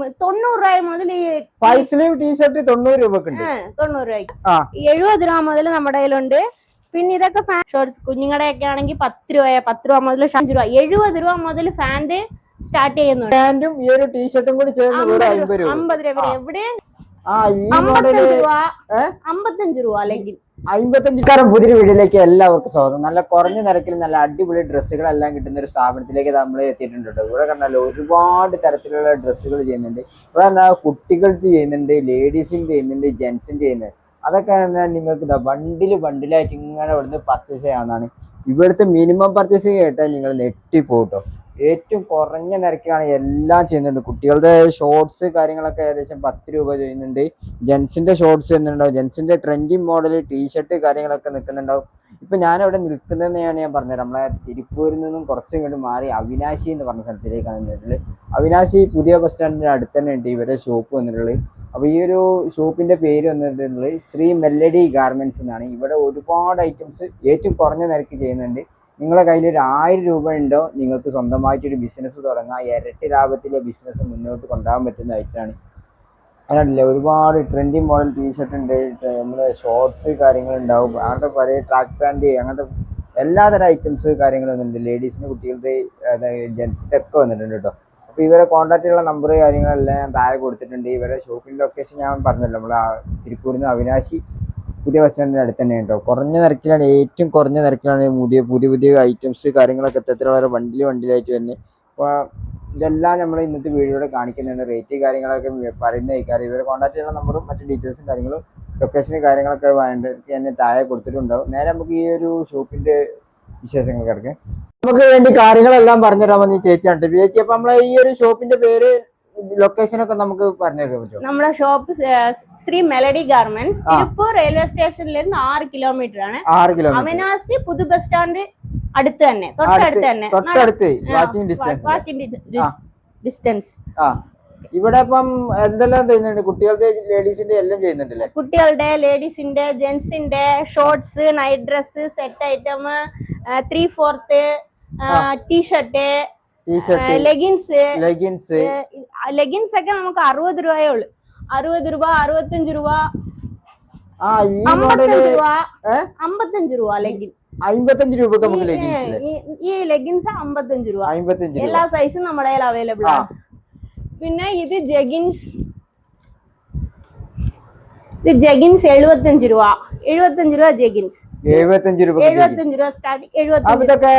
90 മുതൽ five sleeve T shirt 90 രൂപക്ക് 90 രൂപയ്ക്ക് 70 രൂപ മുതൽ നമ്മുടെ കയ്യിലുണ്ട്. പിന്നെ ഇതൊക്കെ ഫാൻ ഷോർട്സ് കുഞ്ഞുങ്ങളുടെ ഒക്കെ ആണെങ്കിൽ 10 രൂപ 10 രൂപ മുതൽ 5 രൂപ 70 രൂപ മുതൽ ഫാന്റ് സ്റ്റാർട്ട് ചെയ്യുന്നുണ്ട്. പാന്റും ഈ ഒരു ടീഷർട്ടും കൂടി ചേർന്ന് 50 രൂപ. 50 രൂപ എവിടെ ഈ മോഡല് 55 രൂപ അല്ലെങ്കിൽ 55. പുതിയ വീഡിയോയിലേക്ക് എല്ലാവർക്കും സ്വാഗതം. നല്ല കുറഞ്ഞ നിരക്കിൽ നല്ല അടിപൊളി ഡ്രസ്സുകളെല്ലാം കിട്ടുന്ന ഒരു സ്ഥാപനത്തിലേക്ക് നമ്മൾ എത്തിയിട്ടുണ്ട്. ഇവിടെ കണ്ടാൽ ഒരുപാട് തരത്തിലുള്ള ഡ്രസ്സുകൾ ചെയ്യുന്നുണ്ട്. ഇവിടെ കുട്ടികൾക്ക് ചെയ്യുന്നുണ്ട്, ലേഡീസിന് ചെയ്യുന്നുണ്ട്, ജെന്റ്സിന് ചെയ്യുന്നുണ്ട്. അതൊക്കെ നിങ്ങൾക്ക് ബണ്ടിലായിട്ട് ഇങ്ങനെ ഇവിടുന്ന് പർച്ചേസ് ചെയ്യാവുന്നതാണ്. ഇവിടുത്തെ മിനിമം പർച്ചേസ് കേട്ടാൽ നിങ്ങൾ നെട്ടിപ്പോട്ടോ. ഏറ്റവും കുറഞ്ഞ നിരക്കിലാണ് എല്ലാം ചെയ്യുന്നുണ്ട്. കുട്ടികളുടെ ഷോർട്സ് കാര്യങ്ങളൊക്കെ ഏകദേശം 10 രൂപ ചെയ്യുന്നുണ്ട്. ജെൻസിന്റെ ഷോർട്സ് വരുന്നുണ്ടാവും, ജെൻസിന്റെ ട്രെൻഡിങ് മോഡൽ ടീഷർട്ട് കാര്യങ്ങളൊക്കെ നിൽക്കുന്നുണ്ടാവും. ഇപ്പൊ ഞാനിവിടെ നിൽക്കുന്നതെന്നാണ് ഞാൻ പറഞ്ഞത്. നമ്മളെ തിരുപ്പൂരിൽ നിന്നും കുറച്ചും ഇങ്ങോട്ട് മാറി അവിനാശി എന്ന് പറഞ്ഞ സ്ഥലത്തിലേക്കാണ് നിന്നിട്ടുള്ളത്. അവിനാശി പുതിയ ബസ് സ്റ്റാൻഡിന്റെ അടുത്ത് തന്നെ ഉണ്ട് ഇവരെ ഷോപ്പ് വന്നിട്ടുള്ളത്. അപ്പൊ ഈ ഒരു ഷോപ്പിന്റെ പേര് വന്നിട്ടുള്ളത് ശ്രീ മെല്ലഡി ഗാർമെന്റ്സ് എന്നാണ്. ഇവിടെ ഒരുപാട് ഐറ്റംസ് ഏറ്റവും കുറഞ്ഞ നിരക്ക് ചെയ്യുന്നുണ്ട്. നിങ്ങളുടെ കയ്യിൽ ഒരു 1000 രൂപ ഉണ്ടോ, നിങ്ങൾക്ക് സ്വന്തമായിട്ടൊരു ബിസിനസ് തുടങ്ങാം. ഇരട്ടി ലാഭത്തിലെ ബിസിനസ് മുന്നോട്ട് കൊണ്ടുപോകാൻ പറ്റുന്നതായിട്ടാണ്. അതല്ല, ഒരുപാട് ട്രെൻഡിങ് മോഡൽ ടീഷർട്ട് ഉണ്ട്, നമ്മുടെ ഷോർട്സ് കാര്യങ്ങളുണ്ടാവും, അങ്ങനത്തെ പല ട്രാക്ക് പാൻറ്, അങ്ങനത്തെ എല്ലാതരം ഐറ്റംസ് കാര്യങ്ങളും വന്നിട്ടുണ്ട്. ലേഡീസിന് കുട്ടികളുടെ ജെൻസിൻ്റെ ഒക്കെ വന്നിട്ടുണ്ട് കേട്ടോ. അപ്പോൾ ഇവരെ കോൺടാക്ട് ചെയ്യുന്ന നമ്പർ കാര്യങ്ങളെല്ലാം ഞാൻ താഴെ കൊടുത്തിട്ടുണ്ട്. ഇവരെ ഷോപ്പിൻ്റെ ലൊക്കേഷൻ ഞാൻ പറഞ്ഞല്ലോ, നമ്മൾ തിരുപ്പൂരിൽ നിന്ന് അവിനാശി പുതിയ ബസ് സ്റ്റാൻഡിൻ്റെ അടുത്ത് തന്നെ ഉണ്ടോ. കുറഞ്ഞ നിരക്കിലാണ്, ഏറ്റവും കുറഞ്ഞ നിരക്കിലാണ് പുതിയ ഐറ്റംസ് കാര്യങ്ങളൊക്കെ എത്രത്തോളം വണ്ടിലായിട്ട് തന്നെ. അപ്പോൾ ഇതെല്ലാം നമ്മൾ ഇന്നത്തെ വീഡിയോയുടെ കാണിക്കുന്നുണ്ട്. റേറ്റ് കാര്യങ്ങളൊക്കെ പറയുന്ന കാര്യം ഇവരെ കോൺടാക്ട് ചെയ്യുന്ന നമ്പറും മറ്റു ഡീറ്റെയിൽസും കാര്യങ്ങളും ലൊക്കേഷനും കാര്യങ്ങളൊക്കെ വേണ്ടത് എന്നെ താഴെ കൊടുത്തിട്ടുണ്ടാവും. നേരെ നമുക്ക് ഈ ഒരു ഷോപ്പിന്റെ വിശേഷങ്ങൾ കിടക്കാം. നമുക്ക് വേണ്ടി കാര്യങ്ങളെല്ലാം പറഞ്ഞുതരാമെന്ന് ചേച്ചിയാണ്. ചേച്ചി, അപ്പൊ നമ്മളെ ഈ ഒരു ഷോപ്പിന്റെ പേര് ലൊക്കേഷൻ ഒക്കെ നമുക്ക് പറഞ്ഞുതരാൻ പറ്റുമോ? നമ്മുടെ shop Shri melody garments, Tiruppur railway സ്റ്റേഷനിൽ നിന്ന് 6 കിലോമീറ്റർ ആണ്. അവിനാശി പുതു ബസ് സ്റ്റാൻഡ് അടുത്ത് തന്നെ, തൊട്ടടുത്ത് വാക്കിംഗ് ഡിസ്റ്റൻസ്. ഇവിടെ ഇപ്പം എന്തെല്ലാം ചെയ്യുന്നുണ്ട്? കുട്ടികളുടെ ലേഡീസിന്റെ എല്ലാം ചെയ്യുന്നുണ്ടല്ലേ? കുട്ടികളുടെ, ലേഡീസിന്റെ, ജെന്റ്സിന്റെ shorts, night dress, set item, 3/4 T shirt, leggings ഒക്കെ നമുക്ക് 60 രൂപയേ ഉള്ളു. 60 രൂപ, 65 രൂപ, 55 രൂപ ലെഗിൻ. 55 രൂപ ഈ ലെഗിൻസ് 55 രൂപ. എല്ലാ സൈസും നമ്മുടെ കയ്യിൽ അവൈലബിൾ ആണ്. പിന്നെ ഇത് ജഗിൻസ് 75 രൂപ. 75 രൂപ ജഗിൻസ്. 75 രൂപ സ്റ്റാർട്ടിംഗ്. 75.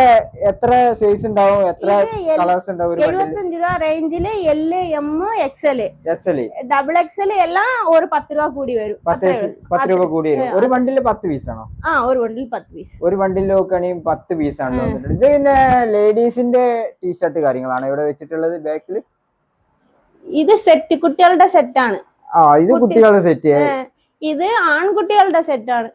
എത്ര സൈസ് ഉണ്ടാവും, എത്ര കളേഴ്സ് ഉണ്ടാവും? 75 രൂപ റേഞ്ചില് L, M, XL, XXL എല്ലാം ഒരു 10 രൂപ കൂടി വരും. 10 രൂപ കൂടി വരും. ഒരു ബണ്ടില് 10 പീസ് ആണോ? ഒരു ബണ്ടിൽ 10 പീസ്. ഒരു ബണ്ടിൽ നോക്കുകയാണെങ്കിൽ 10 പീസ് ആണ്. ഇത് പിന്നെ ലേഡീസിന്റെ ടീഷർട്ട് കാര്യങ്ങളാണ് ഇവിടെ വെച്ചിട്ടുള്ളത്. ബാക്കില് ഇത് സെറ്റ്, കുട്ടികളുടെ സെറ്റാണ്. ഇത് കുട്ടികളുടെ സെറ്റ്. ഇത് ആൺകുട്ടികളുടെ സെറ്റാണ്.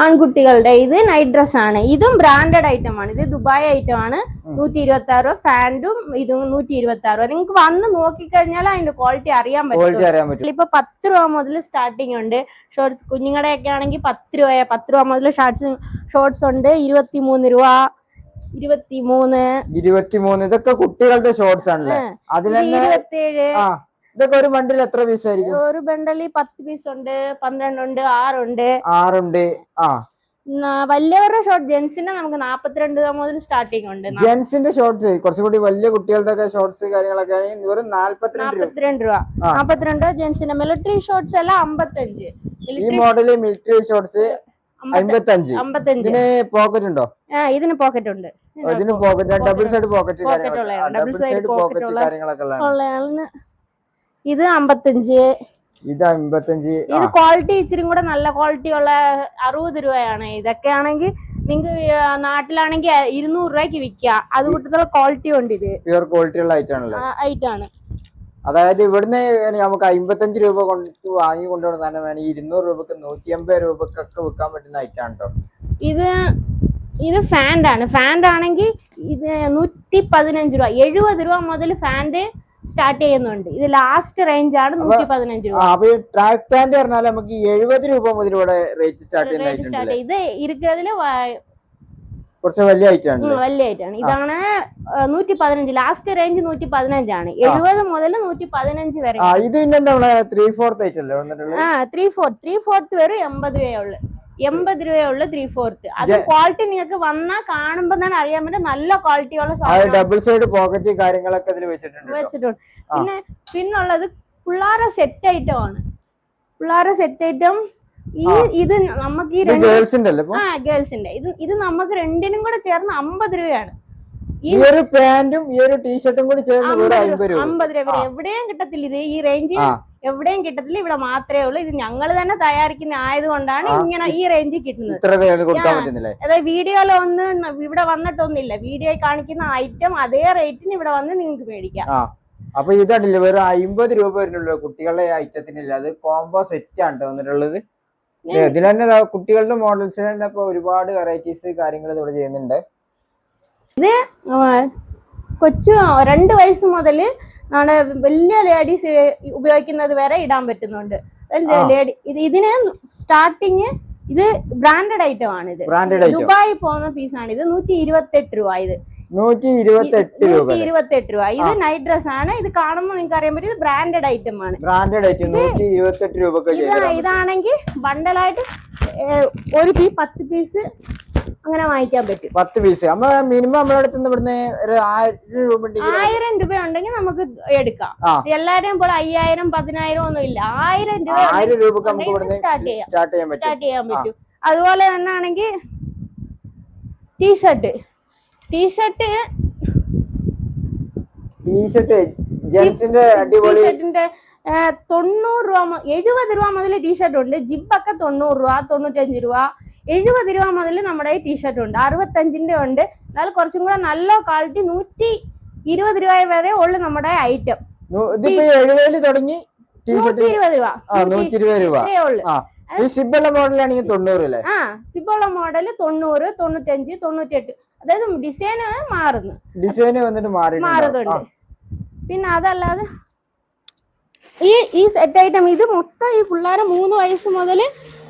ആൺകുട്ടികളുടെ ഇത് നൈറ്റ് ഡ്രസ് ആണ്. ഇതും ബ്രാൻഡഡ് ഐറ്റം ആണ്. ഇത് ദുബായ് ഐറ്റം ആണ്. 126 രൂപ. ഫാൻറ്റും ഇതും 126 രൂപ. നിങ്ങൾക്ക് വന്ന് നോക്കിക്കഴിഞ്ഞാൽ അതിന്റെ ക്വാളിറ്റി അറിയാൻ പറ്റും. ഇപ്പൊ 10 രൂപ മുതൽ സ്റ്റാർട്ടിങ് ഉണ്ട്. ഷോർട്സ് കുഞ്ഞുങ്ങളുടെ ഒക്കെ ആണെങ്കിൽ 10 രൂപ. 10 രൂപ മുതൽ ഷോർട്സ് ഉണ്ട്. 23 രൂപ, 23. ഇതൊക്കെ കുട്ടികളുടെ ഷോർട്സ് ആണല്ലേ? 27. ഇതൊക്കെ ഒരു ബണ്ടിൽ എത്ര പീസ് ആയിരിക്കും? ഒരു ബണ്ടിൽ 10 പീസ് ഉണ്ട്, 12 ഉണ്ട്, 6 ഉണ്ട്. വലിയവരുടെ ഷോർട്ട് ജെൻസിന്റെ നമുക്ക് 42 രൂപ മുതൽ സ്റ്റാർട്ടിംഗ് ഉണ്ട്. ജെൻസിന്റെ ഷോർട്സ് കുറച്ചുകൂടി വലിയ കുട്ടികളുടെ ഷോർട്സ് കാര്യങ്ങളൊക്കെ ആണെങ്കിൽ വെറും 42 രൂപ. 42 ജെൻസിന്റെ. മിലിറ്ററി ഷോർട്സ് എല്ലാം 55. ഈ മോഡല് മിലിറ്ററി ഷോർട്സ് 55. ഇതിന് പോക്കറ്റ് ഉണ്ടോ? ഇതിന് പോക്കറ്റ് ഉണ്ട്. ഇതിന് പോക്കറ്റ്, ഡബിൾ സൈഡ് പോക്കറ്റ് കാര്യങ്ങളൊക്കെ ഉള്ളതാണ്. ഇത് 55. ഇത് 55. ഇത് ക്വാളിറ്റി ഇച്ചിരി കൂടെ നല്ല ക്വാളിറ്റി ഉള്ള 60 രൂപയാണ്. ഇതൊക്കെ ആണെങ്കിൽ നിങ്ങൾക്ക് നാട്ടിലാണെങ്കിൽ 200 രൂപയ്ക്ക് വിൽക്കാം. അത് കൂട്ടത്തിലുള്ള ക്വാളിറ്റി ഉണ്ട്. ഇത് പ്യുവർ ക്വാളിറ്റി ഉള്ള ഐറ്റാണ്. അതായത് ഇവിടുന്ന് നമുക്ക് 55 രൂപ കൊണ്ട് വാങ്ങി കൊണ്ടുവന്ന സാധനം വേണം 200 രൂപക്ക് 180 രൂപക്കൊക്കെ വിൽക്കാൻ പറ്റുന്ന ഐറ്റാണ് കേട്ടോ. ഇത് ഫാൻഡ് ആണ്. ഫാൻഡ് ആണെങ്കിൽ ഇത് 115 രൂപ. 70 രൂപ മുതൽ ഫാൻഡ് സ്റ്റാർട്ട് ചെയ്യുന്നുണ്ട്. ഇത് ലാസ്റ്റ് റേഞ്ച് ആണ് 115 രൂപ. ട്രാക്ക് പാന്റ് പറഞ്ഞാൽ നമുക്ക് 70 രൂപ മുതൽ ഇവിടെ റേറ്റ് സ്റ്റാർട്ട് ചെയ്യുന്നത്. ഇത് ഇരിക്കുന്നതില് കുറച്ച് വലിയ ഐറ്റം ആണ്. വലിയ ഐറ്റാണ്. ഇതാണ് 115. ലാസ്റ്റ് റേഞ്ച് 115 70 മുതൽ 115 വരെ. ഇത് പിന്നെ എന്താ 3/4 ഐറ്റം അല്ലേ വന്നിട്ടുള്ളത്? 3/4 വെറും 80 രൂപയുള്ളു. 80 രൂപയുള്ളു 3/4. അത് ക്വാളിറ്റി നിങ്ങൾക്ക് വന്നാൽ കാണുമ്പോ തന്നെ അറിയാൻ പറ്റും നല്ല ക്വാളിറ്റിയുള്ള സാധനം. ഡബിൾ സൈഡ് പോക്കറ്റ് കാര്യങ്ങളൊക്കെ ഇതിൽ വെച്ചിട്ടുണ്ട്. പിന്നുള്ളത് പിള്ളേരെ സെറ്റ് ഐറ്റം ആണ്. പിള്ളേരെ സെറ്റ് ഐറ്റം ഇത് നമുക്ക് ഈ ഗേൾസിന്റെ ഇത് നമുക്ക് രണ്ടിനും കൂടെ ചേർന്ന് 50 രൂപയാണ്. ഈ ഒരു പാന്റും ഈ ഒരു ടീഷർട്ടും കൂടി ചേർന്ന് 50 രൂപ. എവിടെയും കിട്ടത്തില്ല ഇത്. ഈ റേഞ്ച് എവിടെയും കിട്ടത്തില്ല, ഇവിടെ മാത്രമേ ഉള്ളൂ. ഇത് ഞങ്ങൾ തന്നെ തയ്യാറിക്കുന്ന ആയതുകൊണ്ടാണ് ഇങ്ങനെ ഈ റേഞ്ചിൽ കിട്ടുന്നത്. അതായത് വീഡിയോയിൽ ഇവിടെ വന്നിട്ടൊന്നുമില്ല. വീഡിയോയിൽ കാണിക്കുന്ന ഐറ്റം അതേ റേറ്റിന് ഇവിടെ വന്ന് നിങ്ങൾക്ക് മേടിക്കാം. അപ്പൊ ഇതല്ല വെറും 50 രൂപ വരുന്നുള്ളൂ കുട്ടികളുടെ ഐറ്റത്തിനില്ല. അത് കോംബോ സെറ്റ് ആണ് വന്നിട്ടുള്ളത്. ഇതിൽ തന്നെ കുട്ടികളുടെ മോഡൽസിൽ തന്നെ ഇപ്പൊ ഒരുപാട് വെറൈറ്റീസ് കാര്യങ്ങൾ ഇവിടെ ചെയ്യുന്നുണ്ട്. ഇത് കൊച്ചു 2 വയസ്സ് മുതൽ നമ്മുടെ വലിയ ലേഡീസ് ഉപയോഗിക്കുന്നത് വരെ ഇടാൻ പറ്റുന്നുണ്ട്. ഇതിന് സ്റ്റാർട്ടിങ് ഇത് ബ്രാൻഡഡ് ഐറ്റം ആണ്. ഇത് ദുബായി പോകുന്ന പീസാണ്. ഇത് 128 രൂപ. ഇത് 128 രൂപ. ഇത് നൈറ്റ് ഡ്രസ് ആണ്. ഇത് കാണുമ്പോൾ നിങ്ങൾക്ക് അറിയാൻ പറ്റും ഇത് ബ്രാൻഡഡ് ഐറ്റം ആണ്. ഇതാണെങ്കിൽ ബണ്ടലായിട്ട് ഒരു 10 പീസ് അങ്ങനെ വാങ്ങിക്കാൻ പറ്റും. 10 പീസ് മിനിമം നമ്മുടെ അടുത്ത് 1000 രൂപ ഉണ്ടെങ്കിൽ നമുക്ക് എടുക്കാം. എല്ലാരെയും പോലെ 5000 10,000 ഒന്നും ഇല്ല. 1000 രൂപ സ്റ്റാർട്ട് ചെയ്യാൻ പറ്റും. അതുപോലെ തന്നെ ആണെങ്കിൽ ടീഷർട്ട് ജെൻസിന്റെ 90 രൂപ 70 രൂപ മുതൽ ടീഷർട്ട് ഉണ്ട്. ജിബൊക്കെ 90 രൂപ 95 രൂപ 70 രൂപ മുതൽ നമ്മുടെ ടീഷർട്ട് ഉണ്ട്. 65ന്റെ ഉണ്ട്. എന്നാൽ കുറച്ചും കൂടെ നല്ല ക്വാളിറ്റി 120 രൂപ വരെ ഉള്ളു നമ്മുടെ ഐറ്റം. 70 തുടങ്ങി 120 രൂപ. സിബുള്ള മോഡലാണെങ്കിൽ 90 അല്ലേ? സിബുള്ള മോഡല് 90 95 98. അതായത് ഡിസൈന് മാറുന്നു. ഡിസൈന് വന്നിട്ട് മാറുന്നുണ്ട്. പിന്നെ അതല്ലാതെ ഈ സെറ്റ് ഐറ്റം ഇത് മൊത്തം ഈ പിള്ളേരെ 3 വയസ്സ് മുതൽ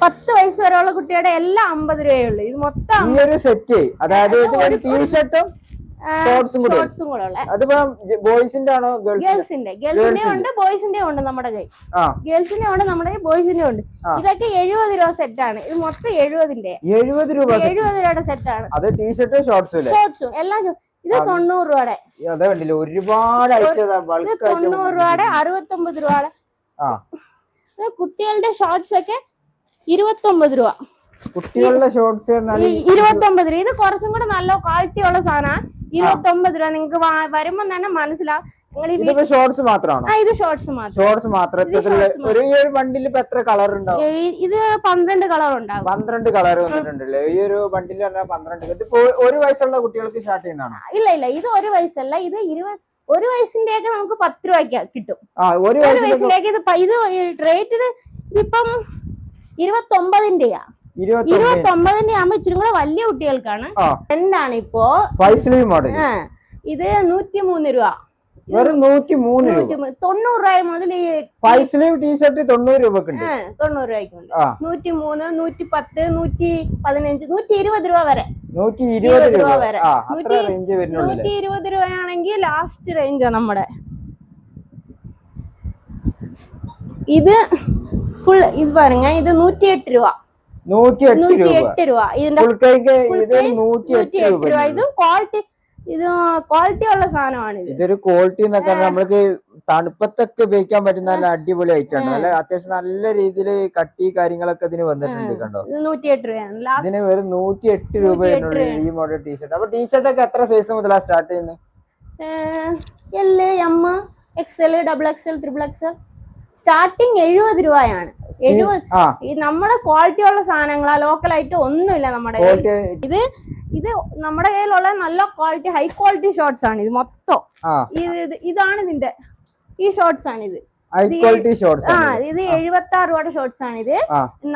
10 വയസ്സ് വരെയുള്ള കുട്ടികളുടെ എല്ലാം 50 രൂപയുള്ളൂ. ഇത് മൊത്തം ഈ ഒരു സെറ്റ്, അതായത് ടീഷർട്ടും ഷോർട്സും കൂടെ ഉള്ള. അതിപ്പോ ബോയ്സിന്റെ ആണോ ഗേൾസിന്റെ ഉണ്ട് ബോയ്സിന്റെ ഉണ്ട്. നമ്മുടെ കൈ ഗേൾസിന്റെ ഉണ്ട്, നമ്മുടെ ബോയ്സിന്റെ ഉണ്ട്. ഇതൊക്കെ 70 രൂപ സെറ്റ് ആണ്. ഇത് മൊത്തം 70 രൂപയുടെ സെറ്റ് ആണ്. അത് ടീഷർട്ടും ഷോർട്സും എല്ലാം. ഇത് 90 രൂപയുടെ. ഒരുപാട് 90 രൂപയുടെ 69 രൂപയുടെ. കുട്ടികളുടെ ഷോർട്സ് ഒക്കെ 29 രൂപ. കുട്ടികളുടെ ഷോർട്സ് 29 രൂപ. ഇത് കുറച്ചും കൂടെ നല്ല ക്വാളിറ്റി ഉള്ള സാധനമാണ്. 29 രൂപ. നിങ്ങൾക്ക് വരുമ്പോ തന്നെ മനസ്സിലാവും. ഷോർട്സ് മാത്രമാണോ? ഇത് ഷോർട്സ് മാത്രം. ഒരു ബണ്ടിൽ ഇപ്പൊ എത്ര കളർ ഉണ്ടാവും? ഇത് 12 കളർ ഉണ്ടാവും. 12 കളർ വന്നിട്ടുണ്ടല്ലേ ഈ ഒരു ബണ്ടിൽ? 12. ഇതിപ്പോ 1 വയസ്സുള്ള കുട്ടികൾക്ക് സ്റ്റാർട്ട് ചെയ്യുന്നതാണ്? ഇല്ല ഇത് 1 വയസ്സല്ല. ഇത് 1 വയസ്സിന്റെ ഒക്കെ നമുക്ക് 10 രൂപയ്ക്ക് കിട്ടും. 1 വയസ്സിലേക്ക് ഇത് റേറ്റ് ഇതിപ്പം 29ന്റെയാ. 29ന്റെ ആകുമ്പോ ഇച്ചിരി കൂടെ വലിയ കുട്ടികൾക്കാണ്. എന്താണ് ഇപ്പോ ഇത് 103 രൂപ. വെറും 103 രൂപ. 90 രൂപ മുതൽ ഫൈവ് സ്ലീവ് ടീഷർട്ട് 90 രൂപക്കുണ്ട്. 90 രൂപയ്ക്കുണ്ട്. 103 110 115 120 രൂപ വരെ. 120 രൂപ വരെ. 120 രൂപയാണെങ്കിൽ ലാസ്റ്റ് റേഞ്ചാ നമ്മുടെ. ഇത് ഫുൾ ഇത് പറഞ്ഞ ഇത് 108 രൂപ. 108 രൂപ. ഇതിന്റെ 108 രൂപ. ഇതും ക്വാളിറ്റി ഉള്ള സാധനമാണ്. ഇതൊരു ക്വാളിറ്റി എന്നൊക്കെ നമ്മൾക്ക് തണുപ്പത്തൊക്കെ ഉപയോഗിക്കാൻ പറ്റുന്ന നല്ല അടിപൊളി ഐറ്റം ആണ്. നല്ല അത്യാവശ്യം നല്ല രീതിയിൽ കട്ടി കാര്യങ്ങളൊക്കെ ഇതിന് വന്നിട്ടുണ്ട്. കണ്ടോ? 108 രൂപയാണ്. ഇതിന് വെറും 108 രൂപ ഈ മോഡൽ ടീഷർട്ട്. അപ്പൊ ടീഷർട്ട് ഒക്കെ എത്ര സൈസ് മുതലാണ് സ്റ്റാർട്ട് ചെയ്യുന്നത്? L, M, XL, XXL, XXL. Starting 70 രൂപയാണ്. 70. നമ്മുടെ ക്വാളിറ്റി ഉള്ള സാധനങ്ങളാ. ലോക്കലായിട്ട് ഒന്നുമില്ല നമ്മുടെ കയ്യിൽ. ഇത് നമ്മുടെ കയ്യിലുള്ള നല്ല ക്വാളിറ്റി ഹൈ ക്വാളിറ്റി ഷോർട്സ് ആണ്. ഇത് മൊത്തം ഇതാണ് ഇതിന്റെ ഈ ഷോർട്സ് ആണ്. ഇത് ഇത് 76 രൂപയുടെ ഷോർട്സ് ആണ്. ഇത്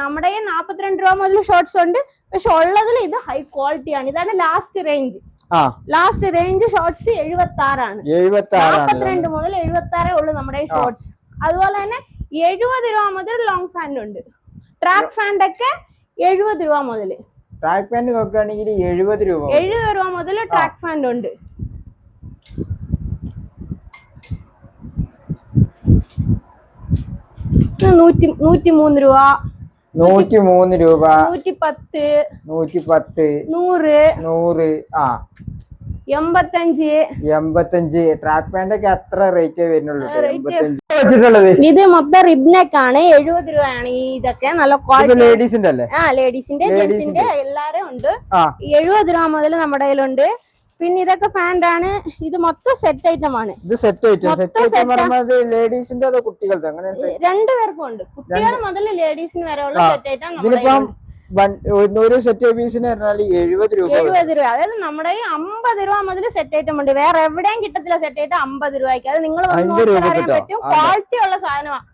നമ്മുടെ 42 രൂപ മുതൽ ഷോർട്സ് ഉണ്ട്. പക്ഷെ ഉള്ളതിൽ ഇത് ഹൈ ക്വാളിറ്റി ആണ്. ഇതാണ് ലാസ്റ്റ് റേഞ്ച്. ഷോർട്സ് 76 ആണ്. 42 മുതൽ 76 ഉള്ളു നമ്മുടെ ഈ ഷോർട്സ്. അതുപോലെ തന്നെ 70 രൂപ മുതൽ ലോങ് ഫാൻഡ് ഉണ്ട്. ട്രാക്ക് ഫാൻഡ് ഒക്കെ 70 രൂപ മുതൽ. ട്രാക്ക് പാന്റ് നോക്കുകയാണെങ്കിൽ 70 രൂപ. 70 രൂപ മുതൽ ട്രാക്ക് പാന്റ് ഉണ്ട്. നൂറ്റി 103 രൂപ, 103 രൂപ, 110, 110, 100, 100, 85. ട്രാക്ക് പാന്റ് ഒക്കെ അത്ര റേറ്റ് വരുന്നുള്ളൂ. ഇത് മൊത്തം റിബ്നെക്ക് ആണ്. 70 രൂപയാണ്. ഇതൊക്കെ നല്ല ക്വാളിറ്റി. ലേഡീസിന്റെ അല്ലേ? ലേഡീസിന്റെ ജെന്റ്സിന്റെ എല്ലാരും ഉണ്ട്. 70 രൂപ മുതൽ നമ്മുടെ കയ്യിലുണ്ട്. പിന്നെ ഇതൊക്കെ ഫാൻഡ് ആണ്. ഇത് മൊത്തം സെറ്റ് ഐറ്റം ആണ്. ഇത് സെറ്റ് ഐറ്റം. സെറ്റ് ഐറ്റം പറയുന്നത് ലേഡീസിന്റെ അതോ കുട്ടികളുടെ? അങ്ങനെ രണ്ടുപേർക്കും ഉണ്ട്. കുട്ടികൾ മുതൽ ലേഡീസിന് വരെയുള്ള സെറ്റ് ഐറ്റം. ഇതിനിപ്പം ഒരു സെറ്റ് പീസിന് പറഞ്ഞാൽ 70 രൂപ. 70 രൂപ. അതായത് നമ്മുടെ 50 രൂപ മുതൽ സെറ്റ് ഐറ്റം ഉണ്ട്. വേറെ എവിടെയും കിട്ടത്തില്ല സെറ്റ് ഐറ്റം 50 രൂപയ്ക്ക്. അത് നിങ്ങൾ അറിയാൻ പറ്റും. ക്വാളിറ്റി ഉള്ള സാധനമാണ്.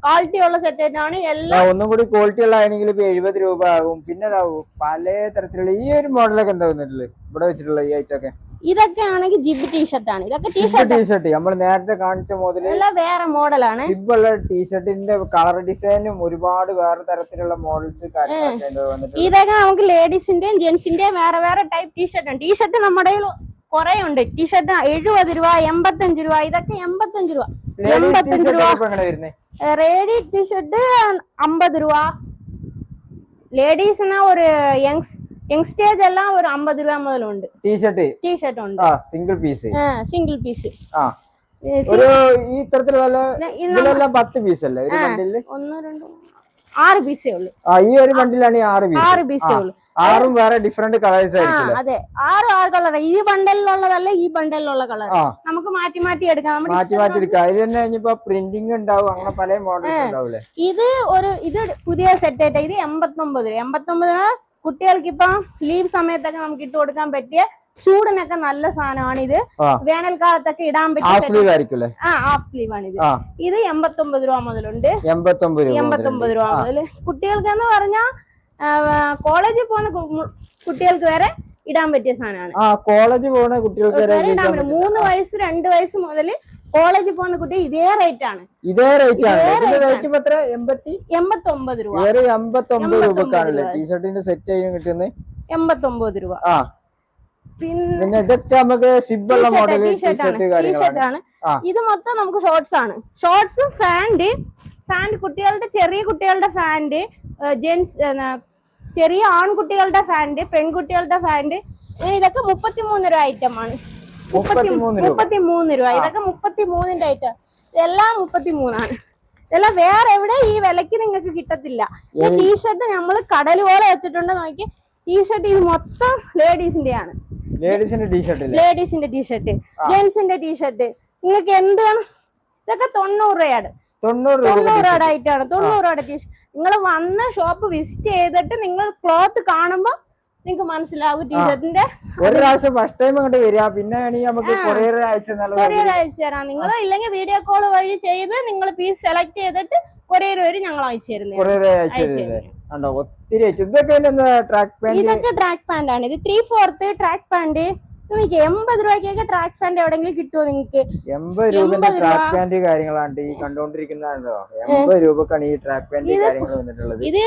ക്വാളിറ്റി ഉള്ള സെറ്റ് ഐറ്റം ആണ് എല്ലാം. ഒന്നും കൂടി ക്വാളിറ്റി ഉള്ള ആണെങ്കിൽ ഇപ്പൊ 70 രൂപ ആകും. പിന്നെ പല തരത്തിലുള്ള ഈ ഒരു മോഡലൊക്കെ എന്താ വന്നിട്ടുള്ളത് ഇവിടെ വെച്ചിട്ടുള്ള ഈ ഐറ്റം ഒക്കെ? ഇതൊക്കെ ആണെങ്കിൽ ജിബ് ടീഷർട്ട് ആണ്. ഇതൊക്കെ ടീഷർട്ട് നമ്മൾ നേരത്തെ കാണിച്ച മുതല് വേറെ മോഡലാണ്. ജിബുള്ള ടീഷർട്ടിന്റെ കളർ ഡിസൈനും ഒരുപാട് വേറെ തരത്തിലുള്ള മോഡൽസ് ഇതൊക്കെ നമുക്ക് ലേഡീസിന്റെയും ജെന്റ്സിന്റെയും വേറെ വേറെ ടൈപ്പ് ടീഷർട്ട് ആണ്. ടീഷർട്ട് നമ്മുടെ കുറെ ഉണ്ട്. ടീഷർട്ട് 70 രൂപ, 85 രൂപ. ഇതൊക്കെ 85 രൂപ, 85 രൂപ. റേഡി ടീഷർട്ട് 50 രൂപ. ലേഡീസിന് ഒരു യങ്സ്റ്റേജ് എല്ലാം ഒരു 50 രൂപ മുതലുണ്ട്. ടീഷർട്ട് ഉണ്ട്. Single piece. ഒരു ഈ ഇത്തരത്തിലുള്ള 10 പീസ് അല്ലേ ഒരു ബണ്ടില്? 1, 2, 6 പീസേ ഉള്ളൂ. ഈ ഒരു ബണ്ടിലാണ് 6 പീസേ ഉള്ളൂ. 6ഉം വേറെ ഡിഫറെന്റ് കളേഴ്സ് ആയിരിക്കും. അതെ, 6 കളർ. ഈ ബണ്ടലിലുള്ളതല്ല ഈ ബണ്ടലിലുള്ള കളർ നമുക്ക് മാറ്റി മാറ്റി എടുക്കാം. മാറ്റി എടുക്കാം. അതിൽ തന്നെ ഇനിയിപ്പോ പ്രിന്റിംഗ് ഉണ്ടാവും. അങ്ങനെ പല മോഡൽസ് ഉണ്ടാവില്ലേ? ഇത് പുതിയ സെറ്റ് ആയിട്ട്. ഇത് 89 രൂപ. 89 രൂപ. കുട്ടികൾക്ക് ഇപ്പൊ ലീവ് സമയത്തൊക്കെ നമുക്ക് ഇട്ട് കൊടുക്കാൻ പറ്റിയ ചൂടിനൊക്കെ നല്ല സാധനമാണ് ഇത്. വേനൽക്കാലത്തൊക്കെ ഇടാൻ പറ്റിയ ഹാഫ് സ്ലീവ് ആണ് ഇത്. ഇത് 89 രൂപ മുതലുണ്ട്. 89 രൂപ മുതൽ. കുട്ടികൾക്ക് എന്ന് പറഞ്ഞാൽ കോളേജിൽ പോകുന്ന കുട്ടികൾക്ക് വരെ ഇടാൻ പറ്റിയ സാധനമാണ്. കോളേജിൽ പോകുന്ന കുട്ടികൾക്ക് 3 വയസ്സ് 2 വയസ്സ് മുതൽ കോളേജിൽ പോകുന്ന കുട്ടി ഇതേ റേറ്റ് ആണ്. 89 രൂപ. 89 രൂപക്കാണല്ലേ ടീഷർട്ടിന്റെ സെറ്റ് ആയി കിട്ടുന്നത്? 89 രൂപ. പിന്നെ ഇതൊക്കെ നമുക്ക് സിബുള്ള മോഡൽ ടീഷർട്ടാണ്. ഇത് മൊത്തം നമുക്ക് ഷോർട്സ് ആണ്. ഷോർട്സ്, ഫാന്റ്, കുട്ടികളുടെ ചെറിയ കുട്ടികളുടെ ഫാന്റ്, ജെന്റ്സ് ചെറിയ ആൺകുട്ടികളുടെ ഫാന്റ്, പെൺകുട്ടികളുടെ ഫാന്റ്. ഇതൊക്കെ 33 രൂപ ഐറ്റം ആണ്. 33 രൂപ. ഇതൊക്കെ 33ന്റെ ഐറ്റം. ഇതെല്ലാം 33 ആണ്. ഇതെല്ലാം വേറെ എവിടെ ഈ വിലക്ക് നിങ്ങൾക്ക് കിട്ടത്തില്ല. ഈ ടീഷർട്ട് നമ്മള് കടലുപോലെ വെച്ചിട്ടുണ്ട്. നോക്കി ടീഷർട്ട് ഇത് മൊത്തം ലേഡീസിന്റെ ആണ്. ലേഡീസിന്റെ ടീഷർട്ട്, ജെന്റ്സിന്റെ ടീഷർട്ട്. നിങ്ങൾക്ക് എന്ത് വേണം? ഇതൊക്കെ 90 രൂപയാണ്. 90 രൂപയുടെ ഐറ്റാണ്. 90 രൂപയുടെ ടീഷർട്ട്. നിങ്ങൾ വന്ന ഷോപ്പ് വിസിറ്റ് ചെയ്തിട്ട് നിങ്ങൾ ക്ലോത്ത് കാണുമ്പോ നിങ്ങൾക്ക് മനസ്സിലാവും ടീഷർട്ടിന്റെ. ഒരു പ്രാവശ്യം ഫസ്റ്റ് ടൈം അങ്ങോട്ട് വരിക. പിന്നെ കൊറിയർ അയച്ചു തരാം. നിങ്ങൾ ഇല്ലെങ്കിൽ വീഡിയോ കോൾ വഴി ചെയ്ത് നിങ്ങൾ പീസ് സെലക്ട് ചെയ്തിട്ട് കൊറിയർ വഴി ഞങ്ങൾ അയച്ചു തരുന്നത്. ഇതൊക്കെ ട്രാക്ക് പാന്റ് ആണ്. ഇത് 3/4 ട്രാക്ക് പാന്റ്. 80 രൂപയ്ക്കൊക്കെ ട്രാക്ക് പാന്റ് എവിടെങ്കിലും കിട്ടുമോ നിങ്ങൾക്ക്? 80 രൂപ ട്രാക്ക് പാന്റ് കാര്യങ്ങളാണ് ഈ കണ്ടോണ്ടിരിക്കുന്നതാണല്ലോ. 80 രൂപക്കാണ് ഈ ട്രാക്ക് പാന്റ് കാര്യങ്ങൾ വന്നിട്ടുള്ളത്. ഇത്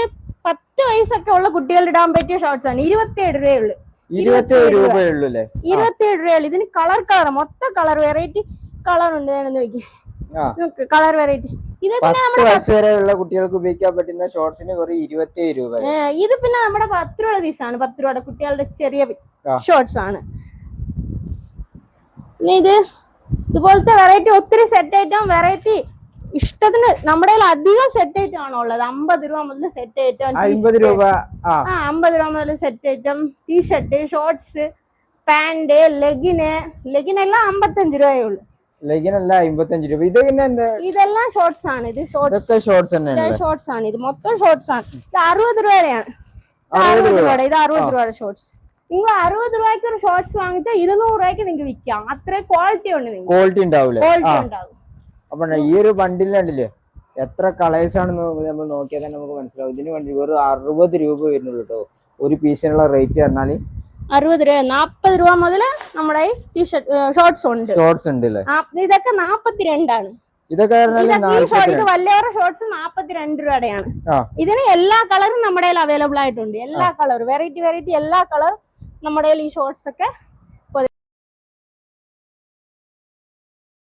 10 വയസ്സൊക്കെ ഉള്ള കുട്ടികൾ ഇടാൻ പറ്റിയ ഷോർട്സ് ആണ്. 27 രൂപയുള്ളൂ. 27 രൂപയുള്ളൂ അല്ലേ? 27 രൂപയുള്ളൂ. ഇതിന് കളർ മൊത്തം കളർ വെറൈറ്റി കളർ ഉണ്ട്. നോക്കി കളർ വെറൈറ്റി. ഇത് പിന്നെ 10 വയസ്സ് വരെയുള്ള കുട്ടികൾക്ക് ഉപയോഗിക്കാൻ പറ്റുന്ന ഷോർട്സിന് വെറും 27 രൂപ. ഇത് പിന്നെ നമ്മുടെ 10 രൂപയുടെ പീസാണ്. 10 രൂപയുടെ കുട്ടികളുടെ ചെറിയ ഷോർട്സ് ആണ്. ഇതുപോലത്തെ വെറൈറ്റി ഒത്തിരി സെറ്റ് ഐറ്റം വെറൈറ്റി ഇഷ്ടത്തിന് നമ്മുടെ അധികം സെറ്റ് ഐറ്റം ആണോ ഉള്ളത്. 50 രൂപ മുതൽ സെറ്റ് ഐറ്റം, 50 രൂപ 50 രൂപ മുതൽ set item, T shirt, shorts, pant, ലെഗിനെല്ലാം 55 രൂപയേ ഉള്ളൂ. ലെഗിനല്ല 55 രൂപ. ഇതെല്ലാം ഷോർട്സ് ആണ്. ഇത് ഷോർട്സ് ആണ്. ഇത് മൊത്തം ഷോർട്സ് ആണ്. ഇത് 60 രൂപയുടെയാണ്. 60 രൂപയുടെ. ഇത് 60 രൂപയുടെ ഷോർട്സ്. നിങ്ങൾ 60 രൂപയ്ക്ക് ഒരു ഷോർട്സ് വാങ്ങിച്ചാൽ 200 രൂപയ്ക്ക് നിങ്ങൾക്ക് വിൽക്കാം. അത്രയും ക്വാളിറ്റി ഉണ്ട്. ക്വാളിറ്റി ഉണ്ടാവും. അപ്പൊ ഈ ഒരു ബണ്ടിൽ കണ്ടില്ലേ എത്ര കളേഴ്സ് ആണെന്ന് നമ്മൾ നോക്കിയാൽ തന്നെ നമുക്ക് മനസ്സിലാവും. ഇതിന് വേണ്ടി വെറും 60 രൂപ വരുന്നുള്ളൂ കേട്ടോ. ഒരു പീസിനുള്ള റേറ്റ് പറഞ്ഞാല് 60 രൂപ. 40 രൂപ മുതൽ നമ്മുടെ ടീഷർട്ട് ഷോർട്സ് ഉണ്ട്. ഷോർട്സ് ഉണ്ട്. ഇതൊക്കെ 42 ആണ്. ഇതൊക്കെ ഇത് വലിയവരുടെ ഷോർട്സ് 42 രൂപയുടെയാണ്. ഇതിന് എല്ലാ കളറും നമ്മുടെ അവൈലബിൾ ആയിട്ടുണ്ട്. എല്ലാ കളറും വെറൈറ്റി എല്ലാ കളറും നമ്മുടെ ഈ ഷോർട്സ് ഒക്കെ